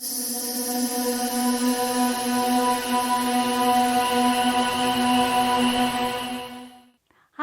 Hi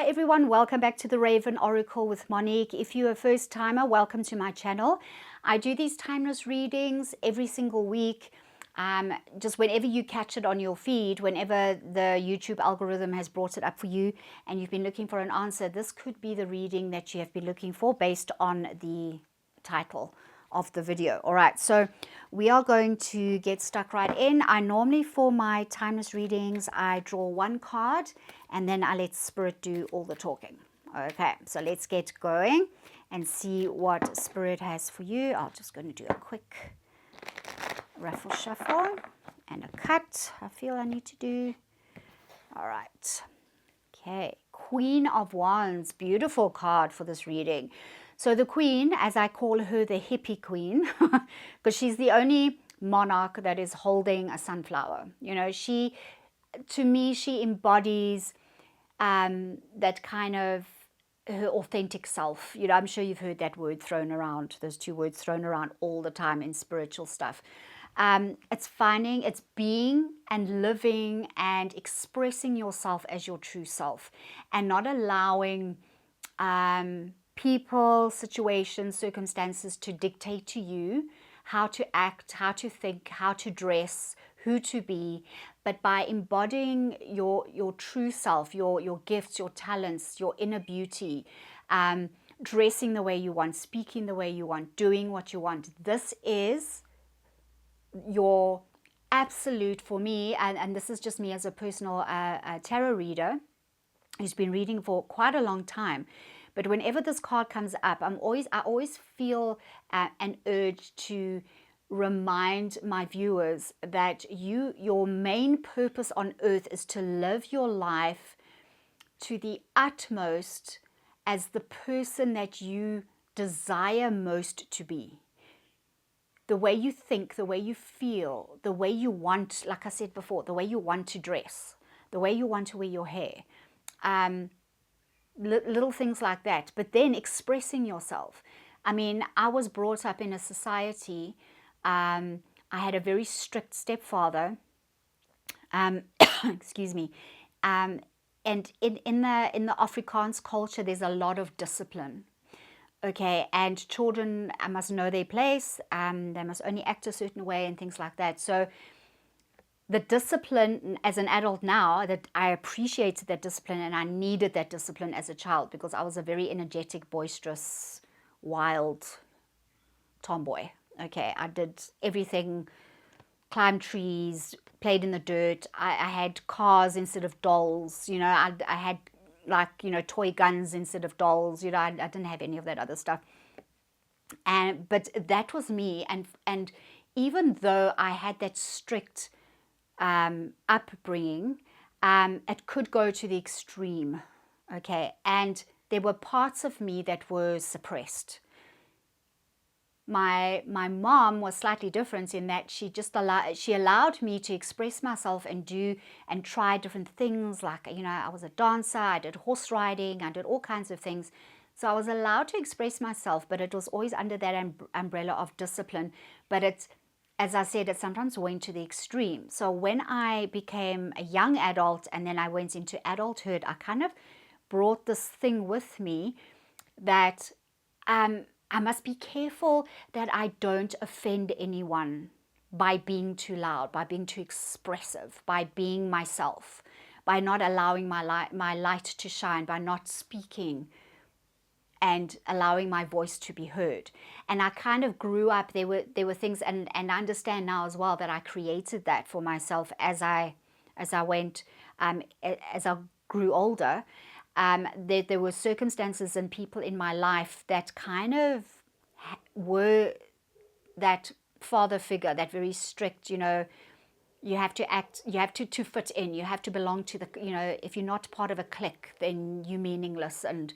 everyone, welcome back to the Raven Oracle with Monique. If you're a first timer, welcome to my channel. I do these timeless readings every single week. Just whenever you catch it on your feed, whenever the YouTube algorithm has brought it up for you and you've been looking for an answer, this could be the reading that you have been looking for based on the title of the video. All right, so we are going to get stuck right in. I normally, for my timeless readings, I draw one card and then I let Spirit do all the talking. Okay, so let's get going and see what Spirit has for you. I'm just going to do a quick ruffle shuffle and a cut I feel I need to do. All right, okay, Queen of Wands, beautiful card for this reading. So the Queen, as I call her, the hippie queen, because she's the only monarch that is holding a sunflower. You know, to me, she embodies that kind of her authentic self. You know, I'm sure you've heard that word thrown around, those two words thrown around all the time in spiritual stuff. It's being and living and expressing yourself as your true self and not allowing people, situations, circumstances to dictate to you how to act, how to think, how to dress, who to be, but by embodying your true self, your gifts, your talents, your inner beauty, dressing the way you want, speaking the way you want, doing what you want. This is your absolute, for me, and this is just me as a personal tarot reader who's been reading for quite a long time. But whenever this card comes up, I always feel an urge to remind my viewers that your main purpose on earth is to live your life to the utmost as the person that you desire most to be. The way you think, the way you feel, the way you want, like I said before, the way you want to dress, the way you want to wear your hair. Little things like that, but then expressing yourself. I mean, I was brought up in a society, I had a very strict stepfather, excuse me, and in the Afrikaans culture, there's a lot of discipline, okay, and children must know their place, they must only act a certain way and things like that. So the discipline as an adult now, that I appreciated that discipline and I needed that discipline as a child because I was a very energetic, boisterous, wild tomboy. Okay, I did everything, climbed trees, played in the dirt. I had cars instead of dolls. You know, I had toy guns instead of dolls. You know, I didn't have any of that other stuff. But that was me. And even though I had that strict upbringing, it could go to the extreme, okay, and there were parts of me that were suppressed. My mom was slightly different in that she allowed me to express myself and do and try different things. Like, you know, I was a dancer, I did horse riding, I did all kinds of things. So I was allowed to express myself, but it was always under that umbrella of discipline. But it's, as I said, it sometimes went to the extreme. So when I became a young adult and then I went into adulthood, I kind of brought this thing with me that I must be careful that I don't offend anyone by being too loud, by being too expressive, by being myself, by not allowing my light to shine, by not speaking and allowing my voice to be heard. And I kind of grew up, there were things, and I understand now as well that I created that for myself as I went, as I grew older. There were circumstances and people in my life that kind of were that father figure, that very strict, you know, you have to act, you have to fit in, you have to belong to the, you know, if you're not part of a clique, then you're meaningless, and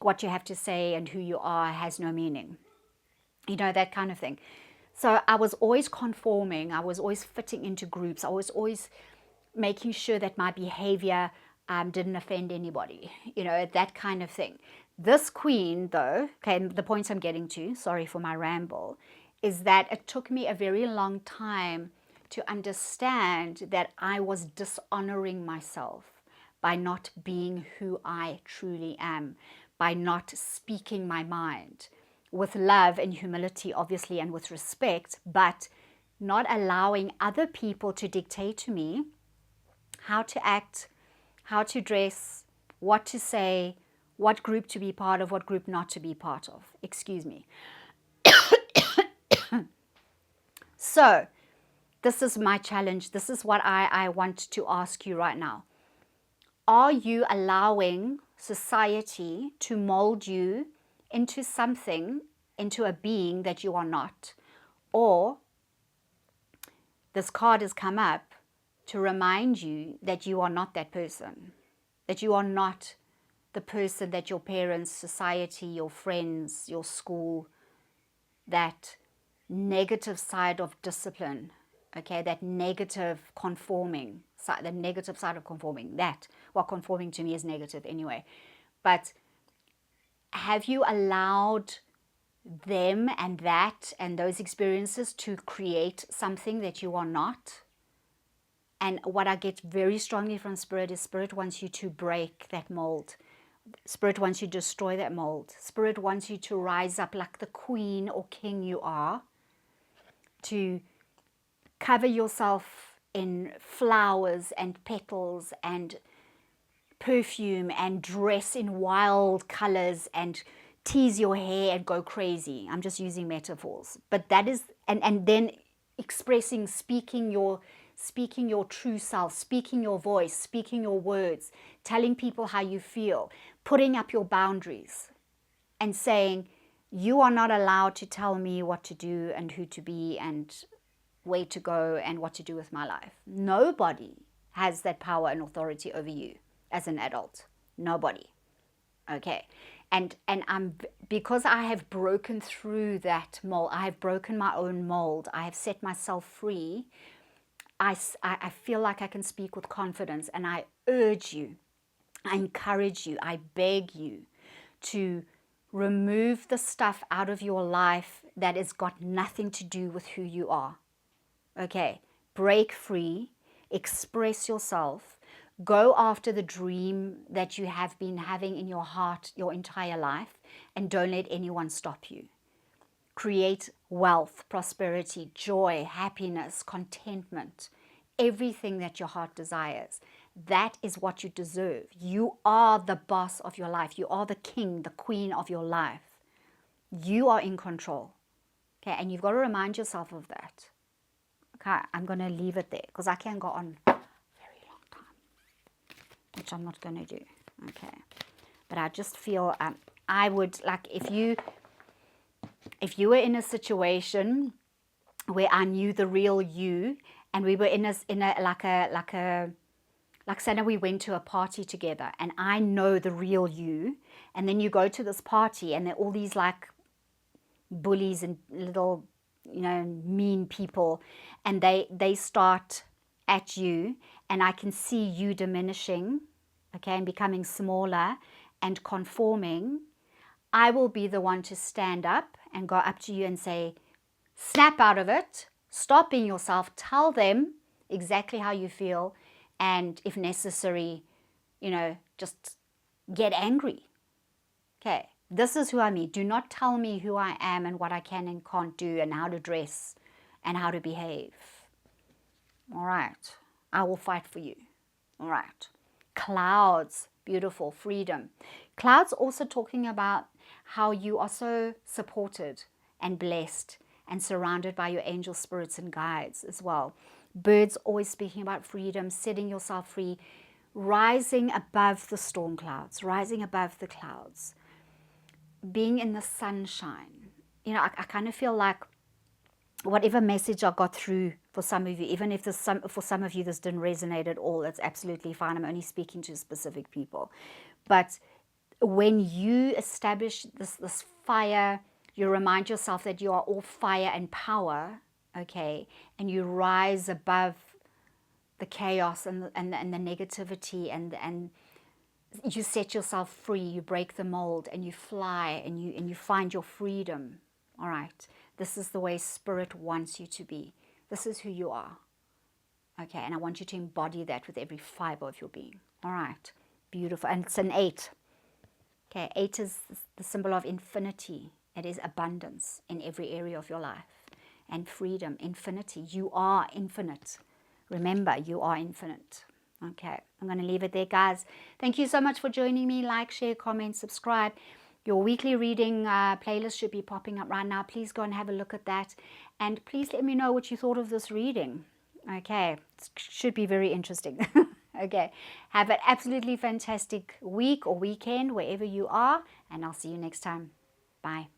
what you have to say and who you are has no meaning. You know, that kind of thing. So I was always conforming. I was always fitting into groups. I was always making sure that my behavior didn't offend anybody. You know, that kind of thing. This queen, though, okay, the point I'm getting to, sorry for my ramble, is that it took me a very long time to understand that I was dishonoring myself by not being who I truly am, by not speaking my mind with love and humility, obviously, and with respect, but not allowing other people to dictate to me how to act, how to dress, what to say, what group to be part of, what group not to be part of. Excuse me. So, this is my challenge. This is what I want to ask you right now. Are you allowing society to mold you into something, into a being that you are not? Or this card has come up to remind you that you are not that person, that you are not the person that your parents, society, your friends, your school, that negative side of discipline, okay, that negative conforming side, the negative side of conforming, that, well, conforming to me is negative anyway, but have you allowed them and that and those experiences to create something that you are not? And what I get very strongly from Spirit is Spirit wants you to break that mold. Spirit wants you to destroy that mold. Spirit wants you to rise up like the queen or king you are, to cover yourself in flowers and petals and perfume and dress in wild colors and tease your hair and go crazy. I'm just using metaphors. But that is, and then expressing, speaking your true self, speaking your voice, speaking your words, telling people how you feel, putting up your boundaries and saying, you are not allowed to tell me what to do and who to be and where to go and what to do with my life. Nobody has that power and authority over you as an adult. Nobody. Okay. And I'm, because I have broken through that mold, I have broken my own mold, I have set myself free, I feel like I can speak with confidence, and I urge you, I encourage you, I beg you to remove the stuff out of your life that has got nothing to do with who you are. Okay, break free, express yourself, go after the dream that you have been having in your heart your entire life, and don't let anyone stop you. Create wealth, prosperity, joy, happiness, contentment, everything that your heart desires. That is what you deserve. You are the boss of your life. You are the king, the queen of your life. You are in control. Okay, and you've got to remind yourself of that. Okay, I'm going to leave it there because I can go on a very long time, which I'm not going to do. Okay, but I just feel I would like if you were in a situation where I knew the real you, and we were in a like say we went to a party together, and I know the real you, and then you go to this party, and there are all these like bullies and little, mean people, and they start at you, and I can see you diminishing, okay, and becoming smaller and conforming. I will be the one to stand up and go up to you and say, snap out of it, stop being yourself, tell them exactly how you feel, and if necessary, just get angry. Okay, this is who I mean. Do not tell me who I am and what I can and can't do and how to dress and how to behave. All right, I will fight for you. All right. Clouds, beautiful, freedom. Clouds also talking about how you are so supported and blessed and surrounded by your angel spirits and guides as well. Birds always speaking about freedom, setting yourself free, rising above the storm clouds, rising above the clouds, being in the sunshine. I kind of feel like whatever message I got through for some of you, even if for some of you this didn't resonate at all, that's absolutely fine. I'm only speaking to specific people. But when you establish this fire, you remind yourself that you are all fire and power, okay, and you rise above the chaos and the negativity, and you set yourself free, you break the mold, and you fly, and you find your freedom. All right, This is the way Spirit wants you to be. This is who you are. Okay, and I want you to embody that with every fiber of your being. All right, beautiful. And it's an 8. Okay, 8 is the symbol of infinity. It is abundance in every area of your life. And freedom, infinity. You are infinite. Remember, you are infinite. Okay, I'm going to leave it there, guys. Thank you so much for joining me. Like, share, comment, subscribe. Your weekly reading playlist should be popping up right now. Please go and have a look at that. And please let me know what you thought of this reading. Okay, it should be very interesting. Okay, have an absolutely fantastic week or weekend wherever you are. And I'll see you next time. Bye.